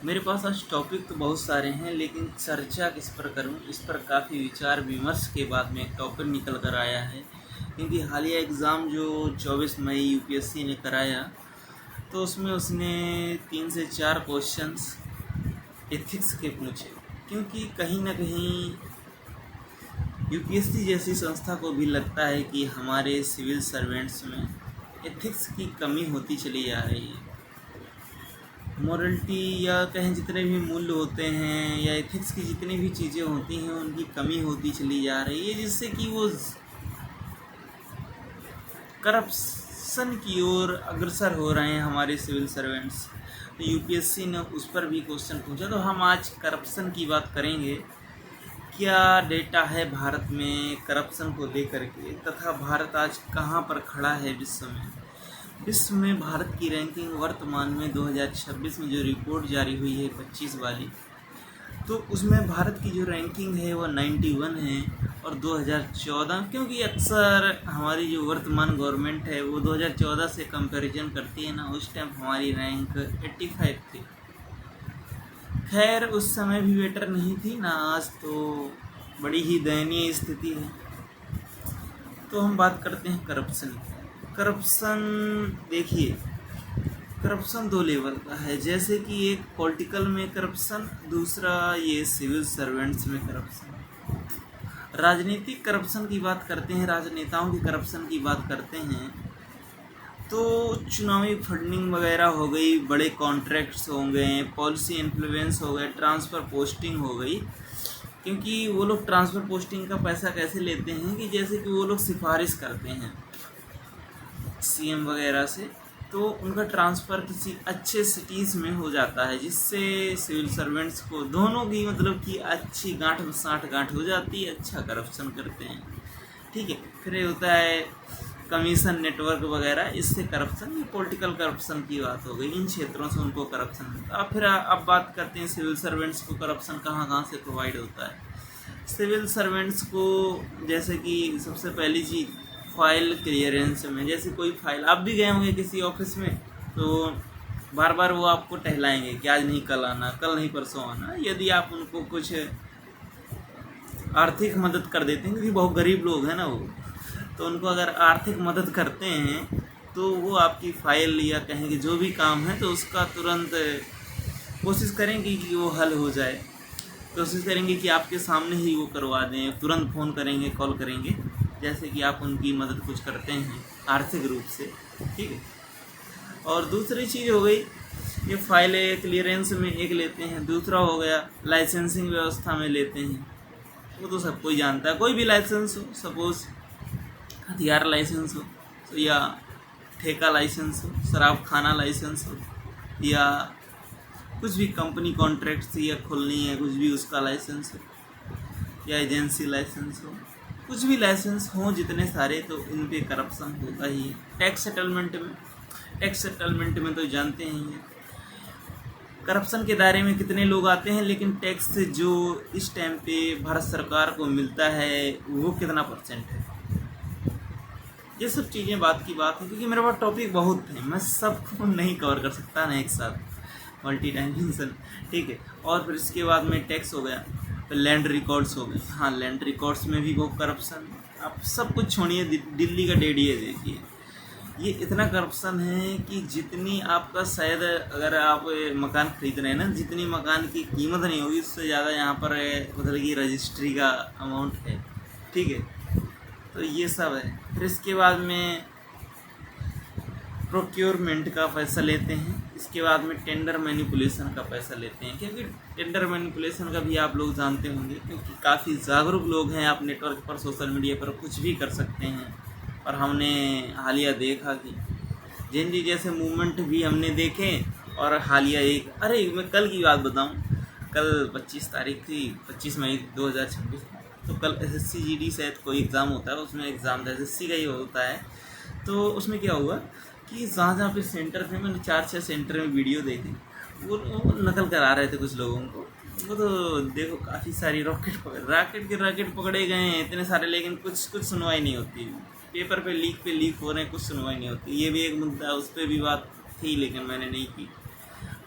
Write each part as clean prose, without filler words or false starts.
मेरे पास आज टॉपिक तो बहुत सारे हैं, लेकिन चर्चा किस पर करूं, इस पर काफ़ी विचार विमर्श के बाद में एक टॉपिक निकल कर आया है। क्योंकि हालिया एग्ज़ाम जो 24 मई यूपीएससी ने कराया, तो उसमें उसने 3 से 4 क्वेश्चंस एथिक्स के पूछे। क्योंकि कहीं ना कहीं यूपीएससी जैसी संस्था को भी लगता है कि हमारे सिविल सर्वेंट्स में एथिक्स की कमी होती चली जा रही है। मॉरलिटी या कहें जितने भी मूल्य होते हैं या एथिक्स की जितनी भी चीज़ें होती हैं, उनकी कमी होती चली जा रही है, जिससे कि वो करप्शन की ओर अग्रसर हो रहे हैं हमारे सिविल सर्वेंट्स। तो यूपीएससी ने उस पर भी क्वेश्चन पूछा। तो हम आज करप्शन की बात करेंगे। क्या डेटा है भारत में करप्शन को लेकर के, तथा भारत आज कहाँ पर खड़ा है विश्व में। विश्व में भारत की रैंकिंग वर्तमान में 2026 में जो रिपोर्ट जारी हुई है 25 वाली, तो उसमें भारत की जो रैंकिंग है वो 91 है। और 2014, क्योंकि अक्सर हमारी जो वर्तमान गवर्नमेंट है वो 2014 से कंपैरिजन करती है ना, उस टाइम हमारी रैंक 85 थी। खैर उस समय भी बेटर नहीं थी ना, आज तो बड़ी ही दयनीय स्थिति है। तो हम बात करते हैं करप्शन की। करप्शन देखिए, करप्शन 2 लेवल का है। जैसे कि एक पॉलिटिकल में करप्शन, दूसरा ये सिविल सर्वेंट्स में करप्शन। राजनीतिक करप्शन की बात करते हैं, राजनेताओं की करप्शन की बात करते हैं, तो चुनावी फंडिंग वगैरह हो गई, बड़े कॉन्ट्रैक्ट्स हो गए, पॉलिसी इन्फ्लुएंस हो गए, ट्रांसफ़र पोस्टिंग हो गई। क्योंकि वो लोग ट्रांसफ़र पोस्टिंग का पैसा कैसे लेते हैं कि जैसे कि वो लोग सिफारिश करते हैं सीएम वगैरह से, तो उनका ट्रांसफ़र किसी अच्छे सिटीज़ में हो जाता है, जिससे सिविल सर्वेंट्स को दोनों की मतलब कि अच्छी गांठ में साठ गांठ हो जाती है, अच्छा करप्शन करते हैं। ठीक है, फिर ये होता है कमीशन नेटवर्क वगैरह, इससे करप्शन, ये पॉलिटिकल करप्शन की बात हो गई। इन क्षेत्रों से उनको करप्शन मिलता है। फिर अब बात करते हैं सिविल सर्वेंट्स को करप्शन कहाँ कहाँ से प्रोवाइड होता है। सिविल सर्वेंट्स को जैसे कि सबसे पहली चीज़ फाइल क्लियरेंस में। जैसे कोई फाइल, आप भी गए होंगे किसी ऑफिस में, तो बार बार वो आपको टहलाएंगे कि आज नहीं कल आना, कल नहीं परसों आना। यदि आप उनको कुछ आर्थिक मदद कर देते हैं, क्योंकि बहुत गरीब लोग हैं ना वो, तो उनको अगर आर्थिक मदद करते हैं तो वो आपकी फाइल या कहेंगे जो भी काम है, तो उसका तुरंत कोशिश करेंगे कि वो हल हो जाए। कोशिश करेंगे कि आपके सामने ही वो करवा दें, तुरंत फ़ोन करेंगे, कॉल करेंगे, जैसे कि आप उनकी मदद कुछ करते हैं आर्थिक रूप से। ठीक है। और दूसरी चीज़ हो गई, ये फाइलें क्लियरेंस में एक लेते हैं। दूसरा हो गया लाइसेंसिंग व्यवस्था में लेते हैं। वो तो सब कोई जानता है, कोई भी लाइसेंस हो, सपोज़ हथियार लाइसेंस हो या ठेका लाइसेंस हो, शराब खाना लाइसेंस हो, या कुछ भी कंपनी कॉन्ट्रैक्ट या खुलनी है कुछ भी उसका लाइसेंस हो, या एजेंसी लाइसेंस हो, कुछ भी लाइसेंस हो जितने सारे, तो इन पे करप्शन होता ही है। टैक्स सेटलमेंट में तो जानते ही हैं करप्शन के दायरे में कितने लोग आते हैं, लेकिन टैक्स जो इस टाइम पे भारत सरकार को मिलता है वो कितना % है। ये सब चीज़ें बात की बात है, क्योंकि मेरे पास टॉपिक बहुत हैं, मैं सबको नहीं कवर कर सकता ना एक साथ, मल्टी डायमेंशन। ठीक है। और फिर इसके बाद में टैक्स हो गया, फिर लैंड रिकॉर्ड्स हो गए। हाँ, लैंड रिकॉर्ड्स में भी बहुत करप्शन। आप सब कुछ छोड़िए, दिल्ली का डेडीए देखिए, ये इतना करप्शन है कि जितनी आपका शायद अगर आप मकान खरीद रहे हैं ना, जितनी मकान की कीमत नहीं होगी उससे ज़्यादा यहाँ पर मतलब कि रजिस्ट्री का अमाउंट है। ठीक है। तो ये सब है। फिर इसके बाद में प्रोक्योरमेंट का पैसा लेते हैं। इसके बाद में टेंडर मैनिपुलेशन का पैसा लेते हैं, क्योंकि टेंडर मैनिपुलेशन का भी आप लोग जानते होंगे, क्योंकि काफ़ी जागरूक लोग हैं। आप नेटवर्क पर, सोशल मीडिया पर कुछ भी कर सकते हैं। और हमने हालिया देखा कि जेनजी जैसे मूवमेंट भी हमने देखे। और हालिया एक, अरे मैं कल की बात बताऊं, कल 25 तारीख थी, 25 मई 2026। तो कल SSC GD शायद कोई एग्ज़ाम होता है, उसमें एग्ज़ाम था, SSC का ही होता है। तो उसमें क्या हुआ कि जहाँ जहाँ पे सेंटर थे, मैंने 4-6 सेंटर में वीडियो देखी, वो नकल करा रहे थे कुछ लोगों को। वो तो देखो काफ़ी सारी रॉकेट पकड़े गए हैं इतने सारे, लेकिन कुछ सुनवाई नहीं होती। पेपर पे लीक हो रहे हैं, कुछ सुनवाई नहीं होती। ये भी एक मुद्दा, उस पर भी बात थी, लेकिन मैंने नहीं की।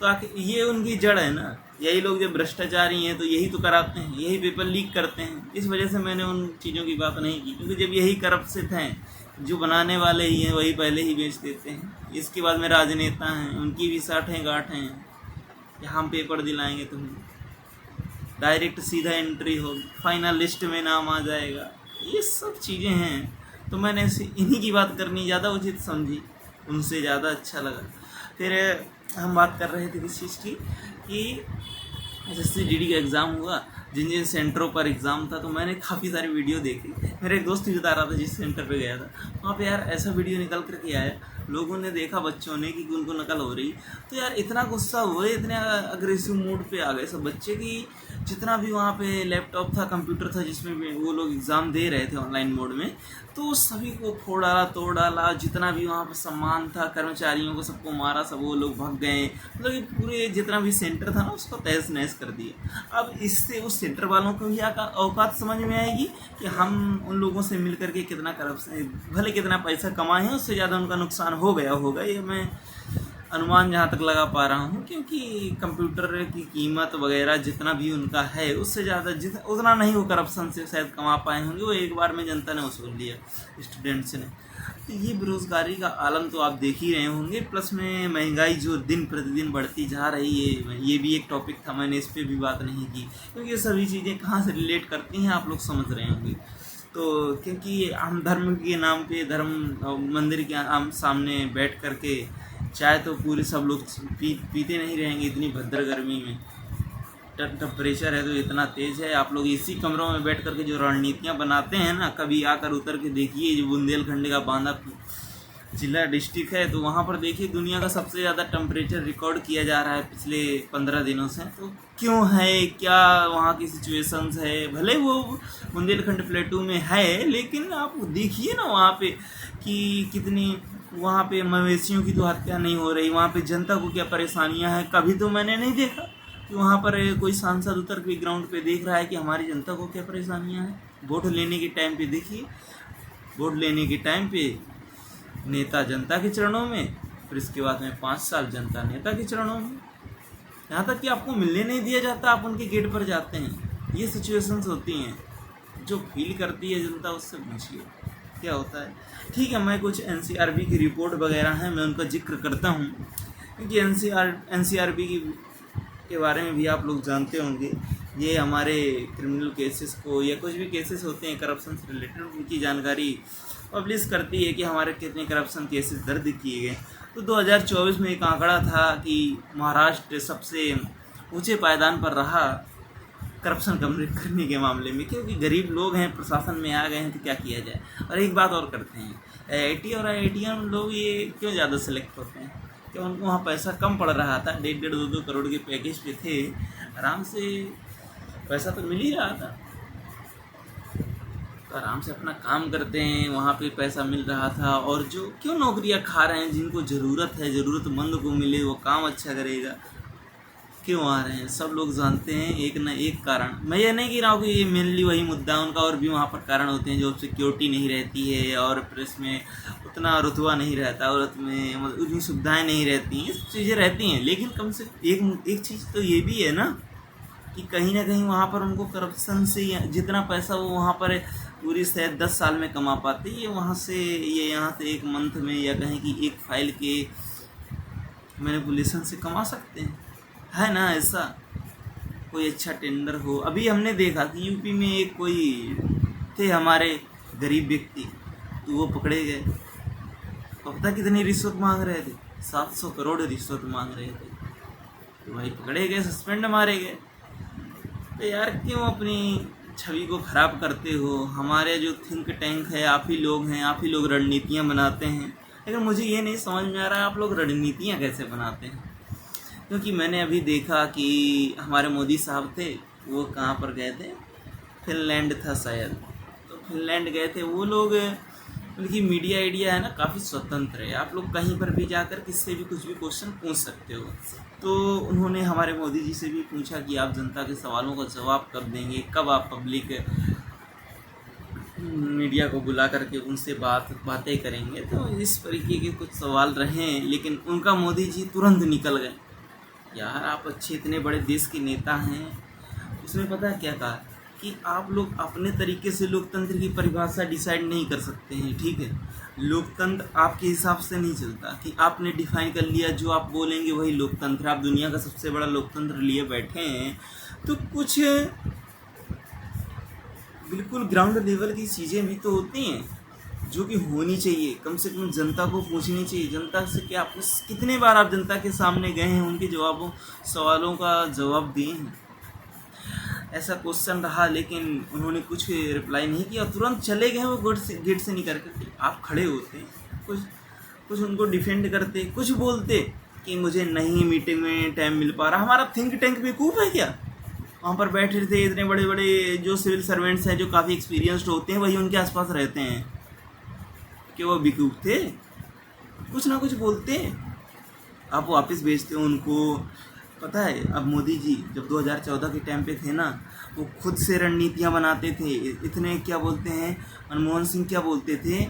तो आखिर ये उनकी जड़ है ना। यही लोग जब भ्रष्टाचारी हैं तो यही तो कराते हैं, यही पेपर लीक करते हैं। इस वजह से मैंने उन चीज़ों की बात नहीं की, क्योंकि जब यही करप्शन हैं, जो बनाने वाले ही हैं वही पहले ही बेच देते हैं। इसके बाद में राजनेता हैं, उनकी भी साठें गांठें हैं, हम पेपर दिलाएंगे तुम्हें, डायरेक्ट सीधा एंट्री होगी, फाइनल लिस्ट में नाम आ जाएगा, ये सब चीज़ें हैं। तो मैंने इन्हीं की बात करनी ज़्यादा उचित समझी, उनसे ज़्यादा अच्छा लगा। फिर हम बात कर रहे थे किस चीज़ की कि SSC-DD का एग्ज़ाम हुआ, जिन जिन सेंटरों पर एग्ज़ाम था, तो मैंने काफ़ी सारी वीडियो देखी। मेरा एक दोस्त भी बता रहा था जिस सेंटर पे गया था, वहाँ पे यार ऐसा वीडियो निकल कर के आया, लोगों ने देखा, बच्चों ने, कि उनको नकल हो रही। तो यार इतना गुस्सा हुए, इतने अग्रेसिव मूड पे आ गए सब बच्चे कि जितना भी वहाँ पे लैपटॉप था, कंप्यूटर था, जिसमें भी वो लोग एग्ज़ाम दे रहे थे ऑनलाइन मोड में, तो सभी को फोड़ डाला, तोड़ डाला। जितना भी वहाँ पर सामान था, कर्मचारियों को सबको मारा, सब वो लोग भाग गए। मतलब कि पूरे जितना भी सेंटर था ना, उसको तहस नहस कर दिया। अब इससे उस सेंटर वालों को भी औकात समझ में आएगी कि हम उन लोगों से मिल करके कितना करप्शन, भले कितना पैसा कमाए हैं, उससे ज़्यादा उनका नुकसान हो गया होगा, ये मैं अनुमान जहाँ तक लगा पा रहा हूँ। क्योंकि कंप्यूटर की कीमत वगैरह जितना भी उनका है, उससे ज़्यादा उतना नहीं वो करप्शन से शायद कमा पाए होंगे, वो एक बार में जनता ने वसूल लिया, स्टूडेंट्स ने। तो ये बेरोज़गारी का आलम तो आप देख ही रहे होंगे, प्लस में महंगाई जो दिन प्रतिदिन बढ़ती जा रही है, ये भी एक टॉपिक था, मैंने इस पर भी बात नहीं की, क्योंकि ये सभी चीज़ें कहाँ से रिलेट करती हैं आप लोग समझ रहे होंगे। तो क्योंकि हम धर्म के नाम पे, धर्म मंदिर के सामने बैठ करके चाय तो पूरे सब लोग पीते नहीं रहेंगे, इतनी भद्र गर्मी में। टेम्परेचर है तो इतना तेज़ है, आप लोग इसी कमरों में बैठ करके जो रणनीतियाँ बनाते हैं ना, कभी आकर उतर के देखिए, जो बुंदेलखंड का बांदा जिला डिस्ट्रिक्ट है, तो वहाँ पर देखिए दुनिया का सबसे ज़्यादा टेम्परेचर रिकॉर्ड किया जा रहा है पिछले 15 दिनों से। तो क्यों है, क्या वहाँ की सिचुएशंस है, भले वो बुंदेलखंड प्लेटू में है, लेकिन आप देखिए ना वहाँ पे कि कितनी, वहाँ पे मवेशियों की तो हत्या नहीं हो रही, वहाँ पे जनता को क्या परेशानियाँ हैं। कभी तो मैंने नहीं देखा कि वहाँ पर कोई सांसद उतर के ग्राउंड पे देख रहा है कि हमारी जनता को क्या परेशानियाँ हैं। वोट लेने के टाइम पे देखिए, वोट लेने के टाइम पे नेता जनता के चरणों में, फिर इसके बाद में 5 साल जनता नेता के चरणों में, यहाँ तक कि आपको मिलने नहीं दिया जाता, आप उनके गेट पर जाते हैं। ये सिचुएशंस होती हैं, जो फील करती है जनता, उससे पूछिए क्या होता है। ठीक है, मैं कुछ NCRB की रिपोर्ट वगैरह हैं, मैं उनका जिक्र करता हूँ, क्योंकि NCRB के बारे में भी आप लोग जानते होंगे। ये हमारे क्रिमिनल केसेस को, या कुछ भी केसेस होते हैं करप्शन से रिलेटेड, उनकी जानकारी पब्लिश करती है कि हमारे कितने करप्शन केसेस दर्ज किए गए। तो 2024 में एक आंकड़ा था कि महाराष्ट्र सबसे ऊंचे पायदान पर रहा करप्शन कम करने के मामले में, क्योंकि गरीब लोग हैं, प्रशासन में आ गए हैं, तो क्या किया जाए। और एक बात और करते हैं, IIT और IITM लोग ये क्यों ज़्यादा सेलेक्ट होते हैं, क्या उनको वहाँ पैसा कम पड़ रहा था, 1.5-2 करोड़ के पैकेज पे थे, आराम से पैसा तो मिल ही रहा था, तो आराम से अपना काम करते हैं, वहाँ पे पैसा मिल रहा था। और जो क्यों नौकरियाँ खा रहे हैं, जिनको ज़रूरत है, ज़रूरतमंद को मिले, वो काम अच्छा करेगा, क्यों आ रहे हैं, सब लोग जानते हैं एक न एक कारण। मैं ये नहीं कह रहा हूँ कि ये मेनली वही मुद्दा है, उनका और भी वहाँ पर कारण होते हैं, जो सिक्योरिटी नहीं रहती है, और प्रेस में उतना रुतबा नहीं रहता, औरत में मतलब उतनी सुविधाएं नहीं रहती हैं, ये सब चीज़ें रहती हैं। लेकिन कम से एक चीज़ तो ये भी है ना कि कहीं ना कहीं वहाँ पर उनको करप्शन से जितना पैसा वो वहाँ पर पूरी शायद 10 साल में कमा पाते, ये वहाँ से, ये यहाँ से एक मंथ में, या कहीं की एक फाइल के मैनिपुलेशन से कमा सकते हैं, है ना। ऐसा कोई अच्छा टेंडर हो, अभी हमने देखा कि यूपी में एक कोई थे हमारे गरीब व्यक्ति, तो वो पकड़े गए, तो पता कितनी रिश्वत मांग रहे थे, 700 करोड़ रिश्वत मांग रहे थे, तो भाई पकड़े गए, सस्पेंड मारे गए। तो यार क्यों अपनी छवि को ख़राब करते हो। हमारे जो थिंक टैंक है, आप ही लोग हैं, आप ही लोग रणनीतियाँ बनाते हैं, लेकिन मुझे ये नहीं समझ में आ रहा है आप लोग रणनीतियाँ कैसे बनाते हैं। क्योंकि मैंने अभी देखा कि हमारे मोदी साहब थे, वो कहाँ पर गए थे, फिनलैंड था शायद, तो फिनलैंड गए थे वो लोग। उनकी मीडिया आइडिया है ना, काफ़ी स्वतंत्र है, आप लोग कहीं पर भी जाकर किससे भी कुछ भी क्वेश्चन पूछ सकते हो। तो उन्होंने हमारे मोदी जी से भी पूछा कि आप जनता के सवालों का जवाब कब देंगे, कब आप पब्लिक मीडिया को बुला करके उनसे बातें करेंगे। तो इस तरीके के कुछ सवाल रहे, लेकिन उनका मोदी जी तुरंत निकल गए, यार आप अच्छे इतने बड़े देश के नेता हैं, उसमें पता है क्या कहा कि आप लोग अपने तरीके से लोकतंत्र की परिभाषा डिसाइड नहीं कर सकते हैं, ठीक है। लोकतंत्र आपके हिसाब से नहीं चलता कि आपने डिफाइन कर लिया जो आप बोलेंगे वही लोकतंत्र। आप दुनिया का सबसे बड़ा लोकतंत्र लिए बैठे हैं, तो कुछ बिल्कुल ग्राउंड लेवल की चीज़ें भी तो होती हैं जो कि होनी चाहिए। कम से कम जनता को पूछनी चाहिए, जनता से क्या आपने कितने बार आप जनता के सामने गए हैं, उनके सवालों का जवाब दिए हैं। ऐसा क्वेश्चन रहा लेकिन उन्होंने कुछ रिप्लाई नहीं किया, तुरंत चले गए वो गेट से निकल कर। आप खड़े होते, कुछ उनको डिफेंड करते, कुछ बोलते कि मुझे नहीं मीटिंग में टाइम मिल पा रहा। हमारा थिंक टैंक बेवकूफ़ है क्या? वहाँ पर बैठे थे इतने बड़े बड़े जो सिविल सर्वेंट्स हैं, जो काफ़ी एक्सपीरियंस्ड होते हैं, वही उनके आसपास रहते हैं कि वो बेवकूफ़ थे? कुछ ना कुछ बोलते, आप वापस भेजते हो उनको। पता है अब मोदी जी जब 2014 के टाइम पे थे ना, वो खुद से रणनीतियाँ बनाते थे। इतने क्या बोलते हैं, मनमोहन सिंह क्या बोलते थे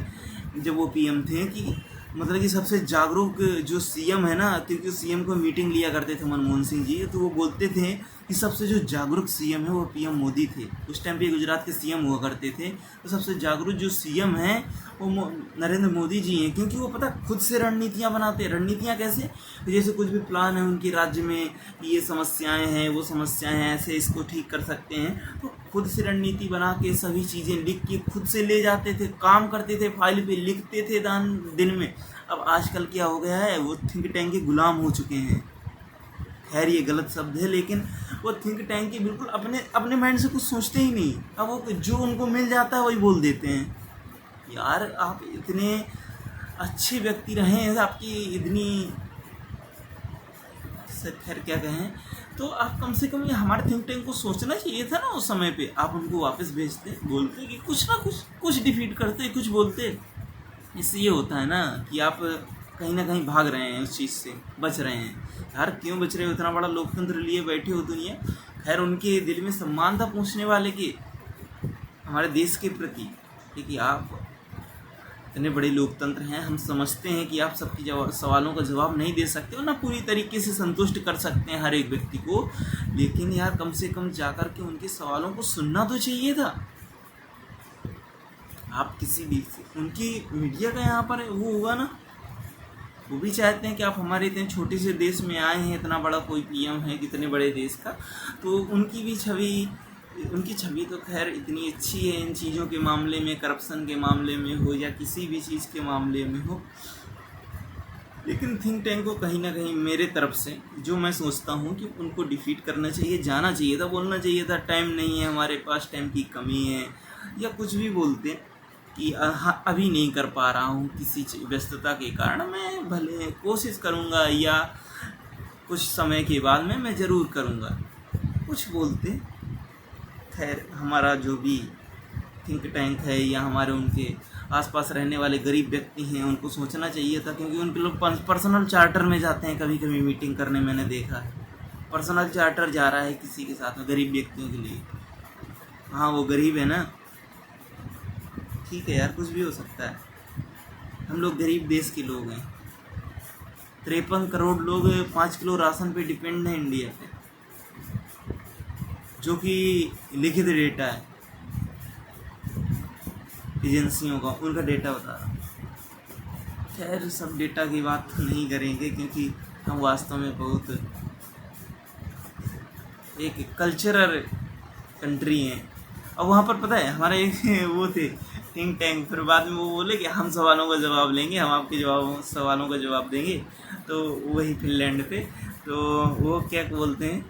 जब वो पीएम थे कि मतलब कि सबसे जागरूक जो सीएम है ना, क्योंकि सीएम को मीटिंग लिया करते थे मनमोहन सिंह जी, तो वो बोलते थे कि सबसे जो जागरूक सीएम है वो पीएम मोदी थे। उस टाइम पे गुजरात के सीएम हुआ करते थे, तो सबसे जागरूक जो सीएम हैं वो नरेंद्र मोदी जी हैं, क्योंकि वो पता खुद से रणनीतियाँ बनाते हैं। रणनीतियाँ कैसे? जैसे कुछ भी प्लान है उनके राज्य में, ये समस्याएं हैं, वो समस्याएं हैं, ऐसे इसको ठीक कर सकते हैं, तो खुद से रणनीति बना के सभी चीज़ें लिख के खुद से ले जाते थे, काम करते थे, फाइल पे लिखते थे दिन में। अब आजकल क्या हो गया है, वो थिंक टैंक के गुलाम हो चुके हैं। खैर ये गलत शब्द है, लेकिन वो थिंक टैंक के बिल्कुल अपने माइंड से कुछ सोचते ही नहीं। अब वो जो उनको मिल जाता है वही बोल देते हैं। यार आप इतने अच्छे व्यक्ति रहे हैं, आपकी इतनी खैर क्या कहें, तो आप कम से कम ये हमारे थिंक टैंक को सोचना चाहिए था ना उस समय पे। आप उनको वापस भेजते, बोलते कि कुछ ना कुछ डिफीट करते, कुछ बोलते। इससे ये होता है ना कि आप कहीं ना कहीं भाग रहे हैं, उस चीज़ से बच रहे हैं। यार क्यों बच रहे हो? इतना बड़ा लोकतंत्र लिए बैठे हो दुनिया। खैर उनके दिल में सम्मान था पूछने वाले के, हमारे देश के प्रति, कि आप इतने बड़े लोकतंत्र हैं, हम समझते हैं कि आप सबकी सवालों का जवाब नहीं दे सकते हो ना, पूरी तरीके से संतुष्ट कर सकते हैं हर एक व्यक्ति को, लेकिन यार कम से कम जाकर के उनके सवालों को सुनना तो चाहिए था। आप किसी भी उनकी मीडिया का यहाँ पर वो हुआ ना, वो भी चाहते हैं कि आप हमारे इतने छोटे से देश में आए हैं, इतना बड़ा कोई पीएम है कितने बड़े देश का, तो उनकी छवि तो खैर इतनी अच्छी है इन चीज़ों के मामले में, करप्शन के मामले में हो या किसी भी चीज़ के मामले में हो। लेकिन थिंक टैंक को कहीं ना कहीं मेरे तरफ से जो मैं सोचता हूँ कि उनको डिफीट करना चाहिए, जाना चाहिए था, बोलना चाहिए था टाइम नहीं है हमारे पास, टाइम की कमी है, या कुछ भी बोलते कि अभी नहीं कर पा रहा हूँ किसी व्यस्तता के कारण, मैं भले कोशिश करूँगा या कुछ समय के बाद में मैं ज़रूर करूँगा, कुछ बोलते। खैर हमारा जो भी थिंक टैंक है या हमारे उनके आसपास रहने वाले गरीब व्यक्ति हैं, उनको सोचना चाहिए था, क्योंकि उनके लोग पर्सनल चार्टर में जाते हैं कभी कभी मीटिंग करने। मैंने देखा है पर्सनल चार्टर जा रहा है किसी के साथ में गरीब व्यक्तियों के लिए। हाँ वो गरीब है ना, ठीक है यार, कुछ भी हो सकता है, हम लोग गरीब देश के लोग हैं। 53 करोड़ लोग 5 किलो राशन पे डिपेंड है इंडिया पे, जो कि लिखित डेटा है एजेंसियों का, उनका डेटा बता रहा हूँ। खैर सब डेटा की बात तो नहीं करेंगे, क्योंकि हम वास्तव में बहुत एक कल्चरल कंट्री हैं। और वहाँ पर पता है हमारे एक वो थे थिंक टैंक, फिर बाद में वो बोले कि हम सवालों का जवाब लेंगे, हम आपके सवालों का जवाब देंगे। तो वही फिनलैंड पे, तो वो क्या बोलते हैं,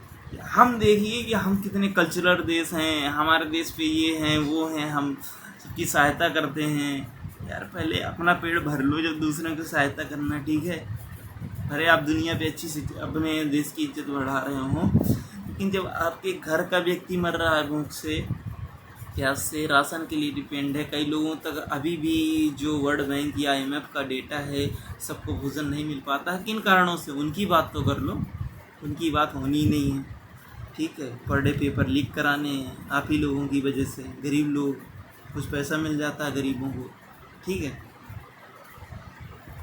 हम देखिए कि हम कितने कल्चरल देश हैं, हमारे देश पे ये हैं वो हैं, हम सबकी सहायता करते हैं। यार पहले अपना पेट भर लो जब दूसरे की सहायता करना, ठीक है। अरे आप दुनिया पे अच्छी अपने देश की इज्जत बढ़ा रहे हो, लेकिन जब आपके घर का व्यक्ति मर रहा है भूख से, प्यास से, राशन के लिए डिपेंड है, कई लोगों तक अभी भी जो वर्ल्ड बैंक या IMF का डेटा है, सबको भोजन नहीं मिल पाता है, किन कारणों से, उनकी बात तो कर लो, उनकी बात होनी नहीं है, ठीक है। पर डे पेपर लीक कराने हैं आप ही लोगों की वजह से, गरीब लोग, कुछ पैसा मिल जाता है गरीबों को, ठीक है।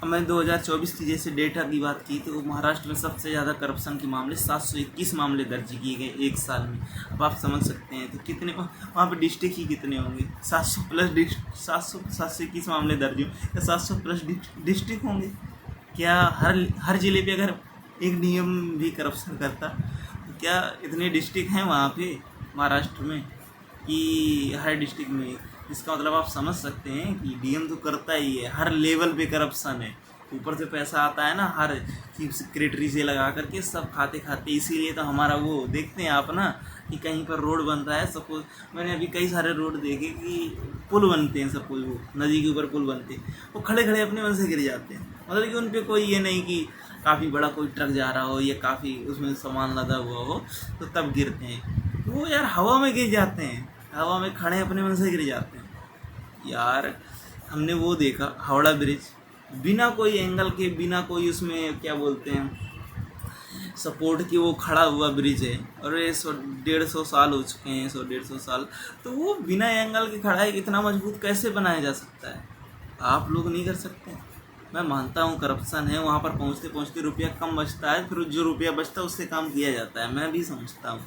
अब मैं 2024 की जैसे डेटा की बात की तो महाराष्ट्र में सबसे ज़्यादा करप्शन के मामले 721 मामले दर्ज किए गए एक साल में। अब आप समझ सकते हैं तो कितने वहाँ पे डिस्ट्रिक्ट ही कितने होंगे, 700 प्लस 721 मामले दर्ज हों या 700 प्लस डिस्ट्रिक्ट होंगे। क्या हर ज़िले पे अगर एक नियम भी करप्शन करता तो क्या इतने डिस्ट्रिक्ट हैं वहाँ पे महाराष्ट्र में कि हर डिस्ट्रिक्ट में? इसका मतलब आप समझ सकते हैं कि डीएम तो करता ही है, हर लेवल पे करप्शन है। ऊपर से पैसा आता है ना हर चीफ सेक्रेटरी से लगा करके सब खाते खाते। इसीलिए तो हमारा वो देखते हैं आप ना कि कहीं पर रोड बन रहा है, सपोज मैंने अभी कई सारे रोड देखे कि पुल बनते हैं, सपोज वो नदी के ऊपर पुल बनते हैं, वो खड़े खड़े अपने मन से गिर जाते हैं। मतलब कि उन पर कोई ये नहीं कि काफ़ी बड़ा कोई ट्रक जा रहा हो या काफ़ी उसमें सामान लदा हुआ हो तो तब गिरते हैं। तो वो यार हवा में गिर जाते हैं, हवा में खड़े अपने मन से गिर जाते हैं। यार हमने वो देखा हावड़ा ब्रिज, बिना कोई एंगल के, बिना कोई उसमें क्या बोलते हैं सपोर्ट की, वो खड़ा हुआ ब्रिज है और ये 100-150 साल हो चुके हैं, 100-150 साल। तो वो बिना एंगल के खड़ा है, इतना मजबूत कैसे बनाया जा सकता है? आप लोग नहीं कर सकते? मैं मानता हूँ करप्शन है, वहाँ पर पहुँचते पहुँचते रुपया कम बचता है, फिर जो रुपया बचता है उससे काम किया जाता है, मैं भी समझता हूँ।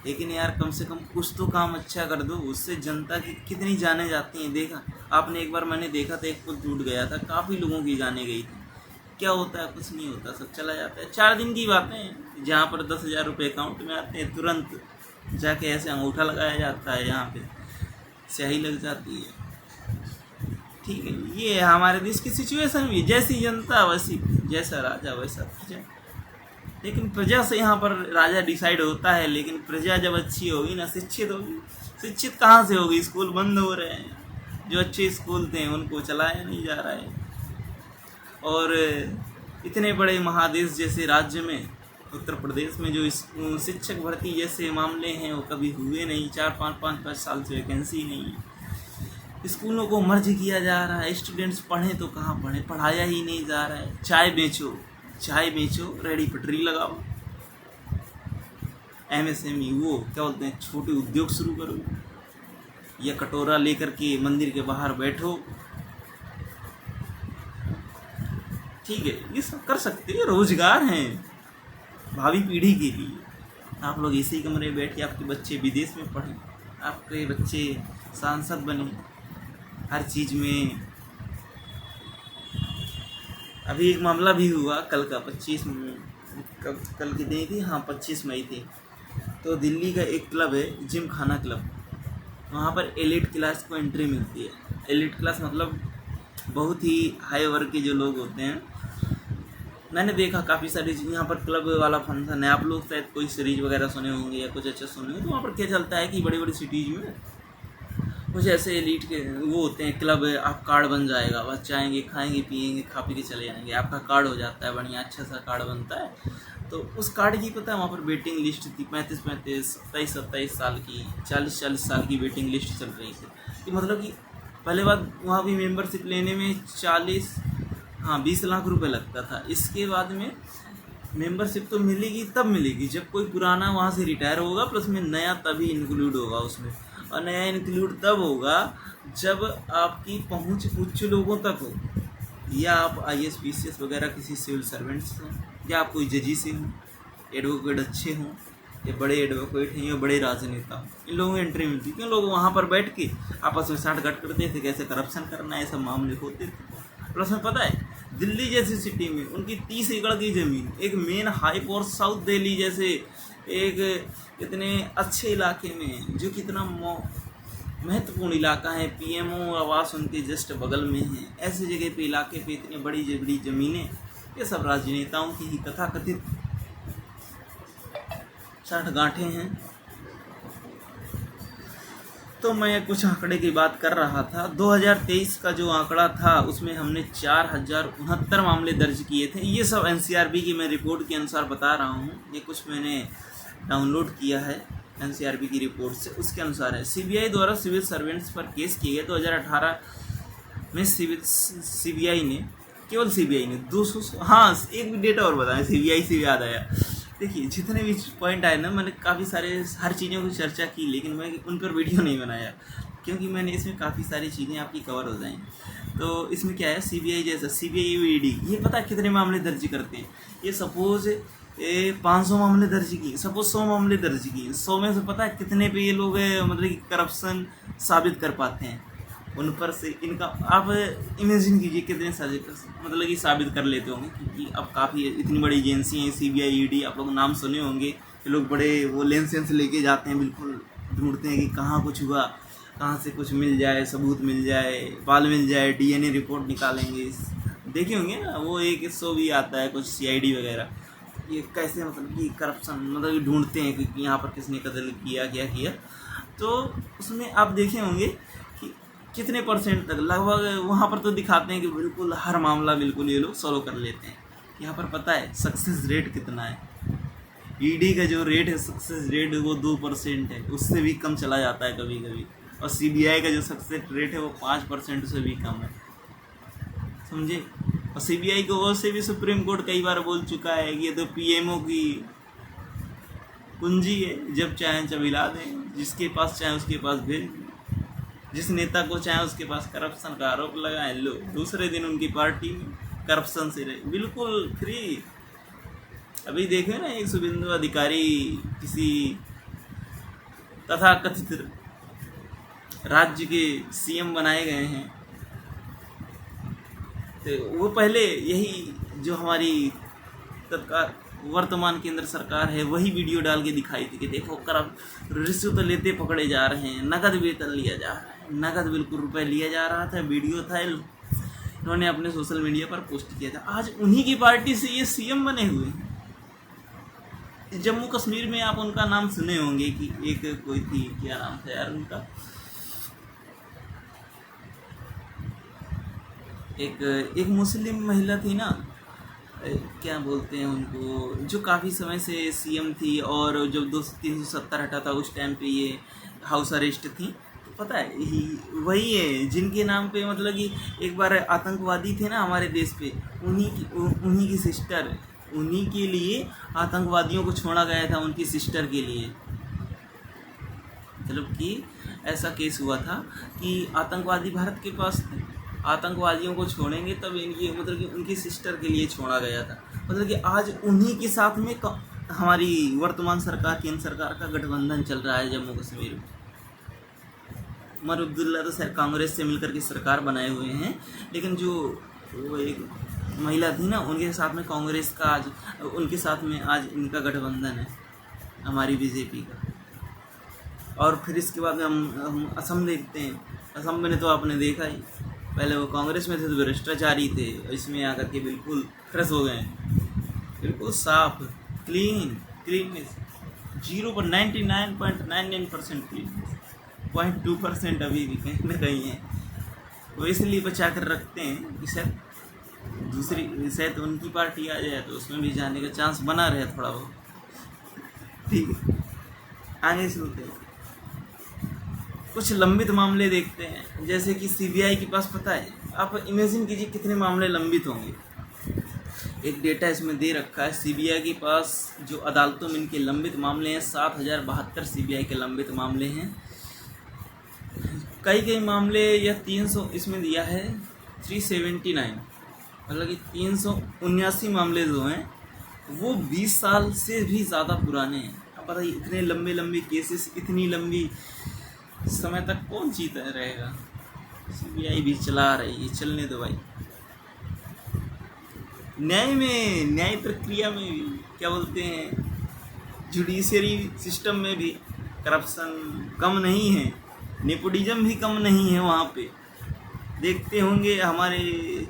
लेकिन यार कम से कम कुछ तो काम अच्छा कर दो, उससे जनता की कितनी जानें जाती हैं। देखा आपने, एक बार मैंने देखा था एक पुल टूट गया था, काफ़ी लोगों की जानें गई थी। क्या होता है? कुछ नहीं होता, सब चला जाता है। 4 दिन की बातें, जहाँ पर 10,000 रुपये अकाउंट में आते हैं तुरंत जाके ऐसे अंगूठा लगाया जाता है, यहाँ पे स्याही लग जाती है। ठीक है, ये हमारे देश की सिचुएशन भी, जैसी जनता वैसी, जैसा राजा वैसा प्रजा। लेकिन प्रजा से यहाँ पर राजा डिसाइड होता है, लेकिन प्रजा जब अच्छी होगी ना, शिक्षित होगी। शिक्षित कहाँ से होगी? स्कूल बंद हो रहे हैं, जो अच्छे स्कूल थे उनको चलाया नहीं जा रहा है। और इतने बड़े महादेश जैसे राज्य में, उत्तर प्रदेश में, जो शिक्षक भर्ती जैसे मामले हैं वो कभी हुए नहीं। 4-5 साल से वैकेंसी नहीं है। स्कूलों को मर्ज किया जा रहा है, स्टूडेंट्स पढ़ें तो कहाँ पढ़ें, पढ़ाया ही नहीं जा रहा है। चाय बेचो, रेडी पटरी लगाओ, MSME वो क्या बोलते हैं, छोटे उद्योग शुरू करो, या कटोरा लेकर के मंदिर के बाहर बैठो। ठीक है, ये सब कर सकते हैं, रोजगार हैं भावी पीढ़ी के लिए। आप लोग इसी कमरे में बैठ के आपके बच्चे विदेश में पढ़ें, आपके बच्चे सांसद बने हर चीज़ में। अभी एक मामला भी हुआ कल का, 25 कल की दिन थी, हाँ 25 मई थी। तो दिल्ली का एक क्लब है जिम खाना क्लब, वहाँ पर एलिट क्लास को एंट्री मिलती है। एलिट क्लास मतलब बहुत ही हाई वर्ग के जो लोग होते हैं। मैंने देखा काफ़ी सारी यहाँ पर क्लब वाला फंक्शन है, आप लोग शायद कोई सीरीज वगैरह सुने होंगे या कुछ अच्छा सुने होंगे। तो वहाँ पर क्या चलता है कि बड़ी बड़ी सिटीज़ में कुछ ऐसे एलिट के वो होते हैं क्लब, आप कार्ड बन जाएगा, बस जाएंगे खाएंगे पिएंगे खा पी के चले जाएंगे, आपका कार्ड हो जाता है, बढ़िया अच्छा सा कार्ड बनता है। तो उस कार्ड की पता है वहाँ पर वेटिंग लिस्ट थी 35-35, 27-27 साल की, 40-40 साल की वेटिंग लिस्ट चल रही थी। कि मतलब कि पहले बात वहाँ भी मेंबरशिप लेने में 20 लाख रुपए लगता था। इसके बाद में मेंबरशिप तो मिलेगी तब मिलेगी जब कोई पुराना वहाँ से रिटायर होगा, प्लस में नया तभी इंक्लूड होगा उसमें। और नया इंक्लूड तब होगा जब आपकी पहुँच उच्च लोगों तक हो, या आप IAS PCS वगैरह किसी सिविल सर्वेंट्स हों, या आप कोई जजी से हों, एडवोकेट अच्छे हों, या बड़े एडवोकेट हैं या बड़े राजनेता हों, इन लोगों को एंट्री मिलती। क्यों? लोग वहाँ पर बैठ के आपस में साठगांठ करते थे, कैसे करप्शन करना है, सब मामले होते थे। प्लस में पता है दिल्ली जैसी सिटी में उनकी 30 एकड़ की ज़मीन, एक मेन हाइप और साउथ दिल्ली जैसे एक इतने अच्छे इलाके में, जो कितना महत्वपूर्ण इलाका है, PMO आवास उनके जस्ट बगल में है, ऐसे जगह पे इलाके पे इतनी बड़ी बड़ी ज़मीनें, ये सब राजनेताओं की ही तथाकथित साठगांठें हैं। तो मैं कुछ आंकड़े की बात कर रहा था। 2023 का जो आंकड़ा था उसमें हमने 4069 मामले दर्ज किए थे। ये सब NCRB की मैं रिपोर्ट के अनुसार बता रहा हूँ, ये कुछ मैंने डाउनलोड किया है NCRB की रिपोर्ट से, उसके अनुसार है। CBI द्वारा सिविल सर्वेंट्स पर केस किए गए 2018 में CBI ने, केवल CBI ने 200, हाँ एक भी डेटा और बताएं CBI से याद आया। देखिए जितने भी पॉइंट आए ना, मैंने काफ़ी सारे हर चीज़ों की चर्चा की, लेकिन मैं उन पर वीडियो नहीं बनाया क्योंकि मैंने इसमें काफ़ी सारी चीज़ें आपकी कवर हो जाएंगी। तो इसमें क्या है, सीबीआई जैसा, सीबीआई ईडी, ये पता है कितने मामले दर्ज करते हैं। ये सपोज 500 मामले दर्ज किए, सपोज 100 मामले दर्ज किए, 100 में से पता है कितने पे ये लोग मतलब कि करप्शन साबित कर पाते हैं। उन पर से इनका आप इमेजिन कीजिए कितने मतलब कि साबित कर लेते होंगे, क्योंकि अब काफ़ी इतनी बड़ी एजेंसी है सीबीआई ईडी, आप लोग नाम सुने होंगे। ये लोग बड़े वो लेंस लेके जाते हैं, बिल्कुल ढूंढते हैं कि कहाँ कुछ हुआ, कहाँ से कुछ मिल जाए, सबूत मिल जाए, बाल मिल जाए, डीएनए रिपोर्ट निकालेंगे। देखे होंगे ना वो एक शो भी आता है कुछ सीआईडी वगैरह, ये कैसे मतलब कि करप्शन मतलब ढूंढते हैं कि यहाँ पर किसने कत्ल किया, क्या किया। तो उसमें आप देखे होंगे कि कितने परसेंट तक लगभग वहाँ पर तो दिखाते हैं कि बिल्कुल हर मामला बिल्कुल ये लोग सॉल्व कर लेते हैं। यहाँ पर पता है सक्सेस रेट कितना है, ईडी का जो रेट है सक्सेस रेट वो 2% है, उससे भी कम चला जाता है कभी कभी। और सीबीआई का जो सक्सेस रेट है वो 5% से भी कम है, समझे। और सीबीआई को ओर से भी सुप्रीम कोर्ट कई बार बोल चुका है कि ये तो पीएमओ की कुंजी है, जब चाहें जब हिला दें, जिसके पास चाहे उसके पास भेज, जिस नेता को चाहे उसके पास करप्शन का आरोप लगाएं, लो दूसरे दिन उनकी पार्टी में करप्शन से रहे बिल्कुल फ्री। अभी देखे ना एक शुभेंदु अधिकारी किसी तथाकथित राज्य के सीएम बनाए गए हैं, तो वो पहले यही जो हमारी तत्काल वर्तमान केंद्र सरकार है वही वीडियो डाल के दिखाई थी कि देखो रिश्वत लेते पकड़े जा रहे हैं, नगद वेतन लिया जा रहा है, नगद बिल्कुल रुपए लिया जा रहा था। वीडियो था, इन्होंने अपने सोशल मीडिया पर पोस्ट किया था। आज उन्हीं की पार्टी से ये सीएम बने हुए हैं। जम्मू कश्मीर में आप उनका नाम सुने होंगे कि एक कोई थी, क्या नाम था यार उनका, एक मुस्लिम महिला थी ना, क्या बोलते हैं उनको, जो काफ़ी समय से सीएम थी और जब 370 हटा था उस टाइम पे ये हाउस अरेस्ट थी। तो पता है वही है जिनके नाम पे मतलब कि एक बार आतंकवादी थे ना हमारे देश पे, उन्हीं की सिस्टर, उन्हीं के लिए आतंकवादियों को छोड़ा गया था, उनकी सिस्टर के लिए। मतलब कि ऐसा केस हुआ था कि आतंकवादी भारत के पास थे, आतंकवादियों को छोड़ेंगे तब इनकी मतलब कि उनकी सिस्टर के लिए छोड़ा गया था। मतलब कि आज उन्हीं के साथ में हमारी वर्तमान सरकार, केंद्र सरकार का गठबंधन चल रहा है जम्मू कश्मीर में। उमर अब्दुल्ला तो सर कांग्रेस से मिलकर के सरकार बनाए हुए हैं, लेकिन जो वो एक महिला थी ना उनके साथ में कांग्रेस का आज, उनके साथ में आज इनका गठबंधन है हमारी बीजेपी का। और फिर इसके बाद हम असम देखते हैं। असम में तो आपने देखा ही, पहले वो कांग्रेस में थे तो भ्रष्टाचारी थे, इसमें आकर के बिल्कुल फ्रेश हो गए, बिल्कुल साफ, क्लीननेस 99.99% क्लीननेस, 0.2% अभी भी कहीं ना कहीं है। वो इसलिए बचा कर रखते हैं कि शायद उनकी पार्टी आ जाए तो उसमें भी जाने का चांस बना रहे थोड़ा बहुत। ठीक है, आगे चलते हैं, कुछ लंबित मामले देखते हैं। जैसे कि सीबीआई के पास पता है, आप इमेजिन कीजिए कितने मामले लंबित होंगे। एक डेटा इसमें दे रखा है, सीबीआई के पास जो अदालतों में इनके लंबित मामले हैं 7072 सीबीआई के लंबित मामले हैं। कई मामले या 300 इसमें दिया है 379, मतलब कि 379 मामले जो हैं वो 20 साल से भी ज़्यादा पुराने हैं। अब बताइए इतने लंबे केसेस, इतनी लंबी समय तक कौन जीता रहेगा। सीबीआई भी चला रही है, चलने दो भाई। न्याय प्रक्रिया में भी क्या बोलते हैं, जुडिशरी सिस्टम में भी करप्शन कम नहीं है, नेपोटिज्म भी कम नहीं है। वहाँ पे देखते होंगे हमारे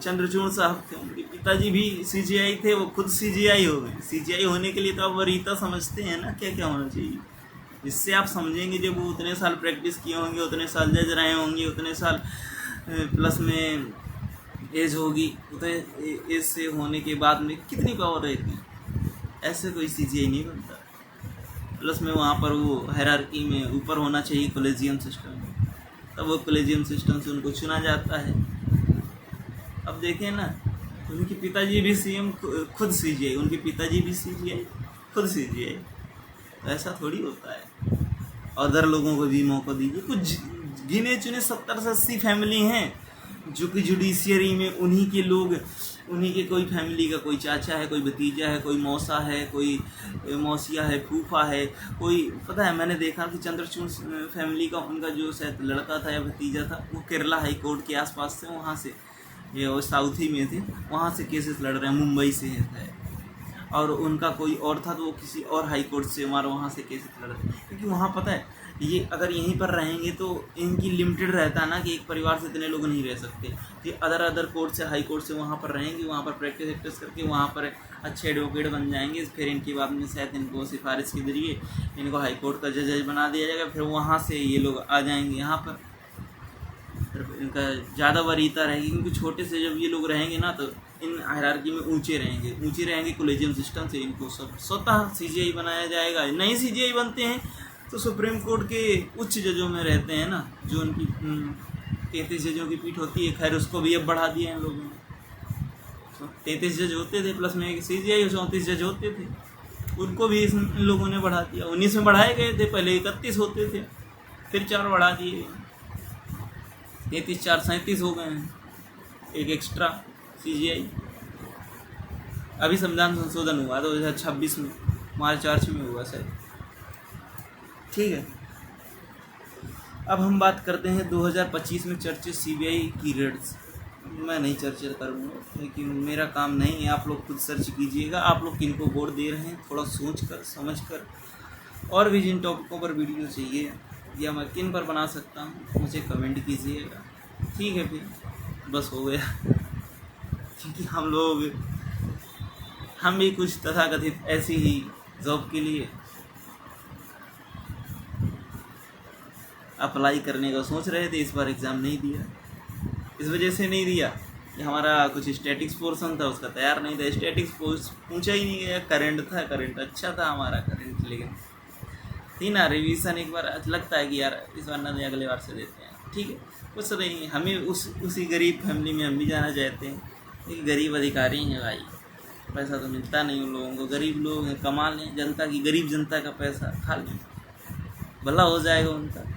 चंद्रचूड़ साहब थे, उनके पिताजी भी सीजीआई थे, वो खुद सीजीआई हो गए। सीजीआई होने के लिए तो आप वरीयता समझते हैं ना, क्या क्या होना चाहिए। इससे आप समझेंगे जब वो उतने साल प्रैक्टिस किए होंगे, उतने साल जज रहे होंगे, उतने साल प्लस में एज होगी, उतने एज से होने के बाद में कितनी पावर रहेगी। ऐसे कोई सीजीआई नहीं बनता। प्लस में वहाँ पर वो हायरार्की में ऊपर होना चाहिए कॉलेजियम सिस्टम, तब वो कॉलेजियम सिस्टम से उनको चुना जाता है। अब देखें ना, उनके पिताजी भी सीएम खुद सीजीआई, उनके पिताजी भी सीजीआई, खुद सीजीआई। तो ऐसा थोड़ी होता है। अदर लोगों को भी मौका दीजिए। कुछ गिने चुने 70 से 80 फैमिली हैं जो कि जुडिशियरी में उन्हीं के लोग, उन्हीं के कोई फैमिली का कोई चाचा है, कोई भतीजा है, कोई मौसा है, कोई मौसिया है, फूफा है, कोई पता है। मैंने देखा कि चंद्रचूड़ फैमिली का उनका जो शायद लड़का था या भतीजा था वो केरला हाई कोर्ट के आसपास से, वहाँ से ये वो साउथ ही में थे, वहाँ से केसेस लड़ रहे हैं, मुंबई से है। और उनका कोई और था तो वो किसी और हाई कोर्ट से वहाँ से केसेस लड़ रहे हैं। क्योंकि वहाँ पता है ये अगर यहीं पर रहेंगे तो इनकी लिमिटेड रहता है ना कि एक परिवार से इतने लोग नहीं रह सकते। तो अदर कोर्ट से, हाई कोर्ट से वहाँ पर रहेंगे, वहाँ पर प्रैक्टिस करके वहाँ पर अच्छे एडवोकेट बन जाएंगे। फिर इनके बाद में शायद इनको सिफारिश के जरिए इनको हाई कोर्ट का जज बना दिया जाएगा। फिर वहाँ से ये लोग आ जाएंगे यहाँ पर, इनका ज़्यादा वरीयता रहेगी। क्योंकि छोटे से जब ये लोग रहेंगे ना तो इन हायरार्की में ऊंचे रहेंगे कोलेजियम सिस्टम से। इनको सब स्वतः सीजीआई बनाया जाएगा। नहीं सीजीआई बनते हैं तो सुप्रीम कोर्ट के उच्च जजों में रहते हैं ना, जो उनकी 33 जजों की पीठ होती है। खैर उसको भी अब बढ़ा दिया इन लोगों ने। 33 जज होते थे प्लस में सीजीआई 34 जज होते थे, उनको भी इन लोगों ने बढ़ा दिया। 19 में बढ़ाए गए थे, पहले 31 होते थे, फिर 4 बढ़ा दिए, 33 4 37 हो गए हैं, एक एक्स्ट्रा सीजीआई। अभी संविधान संशोधन हुआ 2026 में, मार्च 4 में हुआ शायद। ठीक है, अब हम बात करते हैं 2025 में चर्चित सीबीआई की रेड्स। मैं नहीं चर्चा करूँगा लेकिन मेरा काम नहीं है, आप लोग खुद सर्च कीजिएगा। आप लोग किनको वोट दे रहे हैं थोड़ा सोच कर समझ कर। और भी जिन टॉपिकों पर वीडियो चाहिए या मैं किन पर बना सकता हूँ मुझे कमेंट कीजिएगा। ठीक है, फिर बस हो गया। क्योंकि हम भी कुछ तथाकथित ऐसी ही जॉब के लिए अप्लाई करने का सोच रहे थे। इस बार एग्ज़ाम नहीं दिया, इस वजह से नहीं दिया कि हमारा कुछ स्टैटिक्स पोर्शन था उसका तैयार नहीं था। स्टैटिक्स पूछा ही नहीं गया। करंट था, करंट अच्छा था हमारा करंट, लेकिन थी ना रिवीजन। एक बार लगता है कि यार इस बार ना दे, अगले बार से देते हैं। ठीक है, कुछ नहीं, हमें उसी गरीब फैमिली में हम भी जाना चाहते हैं। एक गरीब अधिकारी हैं भाई, पैसा तो मिलता नहीं उन लोगों को। गरीब लोग हैं, कमा लें, जनता की, गरीब जनता का पैसा खा लें, भला हो जाएगा उनका।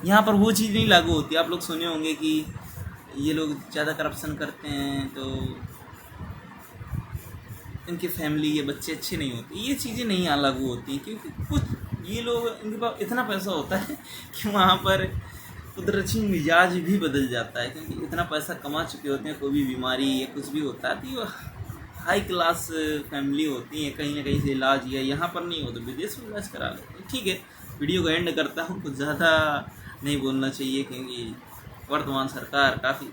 यहाँ पर वो चीज़ नहीं लागू होती। आप लोग सुने होंगे कि ये लोग ज़्यादा करप्शन करते हैं तो इनके फैमिली के बच्चे अच्छे नहीं होते। ये चीज़ें नहीं यहाँ लागू होती हैं क्योंकि कुछ ये लोग, इनके पास इतना पैसा होता है कि वहाँ पर कुदरती मिजाज भी बदल जाता है। क्योंकि इतना पैसा कमा चुके होते हैं, कोई भी बीमारी या कुछ भी होता है तो हाई क्लास फैमिली होती है, कहीं ना कहीं से इलाज या यहाँ पर नहीं हो तो विदेश में इलाज करा लेते हैं। ठीक है, वीडियो को एंड करता हूँ। कुछ ज़्यादा नहीं बोलना चाहिए क्योंकि वर्तमान सरकार काफ़ी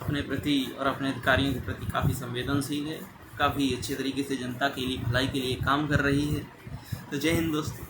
अपने प्रति और अपने अधिकारियों के प्रति काफ़ी संवेदनशील है, काफ़ी अच्छे तरीके से जनता के लिए, भलाई के लिए काम कर रही है। तो जय हिंद दोस्तों।